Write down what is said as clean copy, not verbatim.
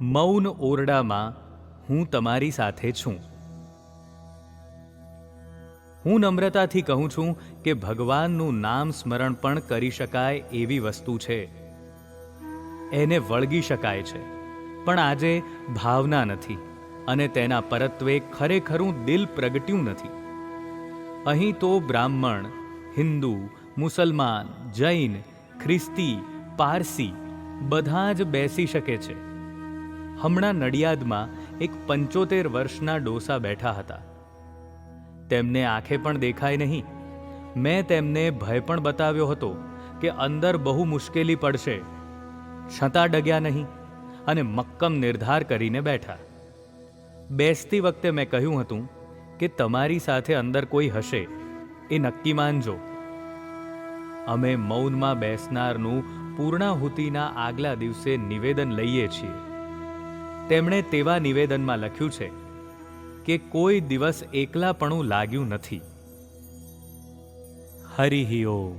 મૌન ઓરડામાં હું તમારી સાથે છું. હું નમ્રતાથી કહું છું કે ભગવાનનું નામ સ્મરણ પણ કરી શકાય એવી વસ્તુ છે. એને વળગી શકાય છે, પણ આજે ભાવના નથી અને તેના પરત્વે ખરેખરું દિલ પ્રગટ્યું નથી. અહીં તો બ્રાહ્મણ, હિન્દુ, મુસલમાન, જૈન, ખ્રિસ્તી, પારસી બધા જ બેસી શકે છે. હમણાં નડિયાદમાં એક 75 વર્ષના ડોસા બેઠા હતા. તેમને આંખે પણ દેખાય નહીં. મેં તેમને ભય પણ બતાવ્યો હતો કે અંદર બહુ મુશ્કેલી પડશે, છતાં ડગ્યા નહીં અને મક્કમ નિર્ધાર કરીને બેઠા. બેસતી વખતે મેં કહ્યું હતું કે તમારી સાથે અંદર કોઈ હશે, એ નક્કી માનજો. અમે મૌનમાં બેસનારનું પૂર્ણાહુતિના આગલા દિવસે નિવેદન લઈએ છીએ. તેમણે તેવા નિવેદનમાં લખ્યું છે કે કોઈ દિવસ એકલાપણું લાગ્યું નથી. હરિ ઓમ.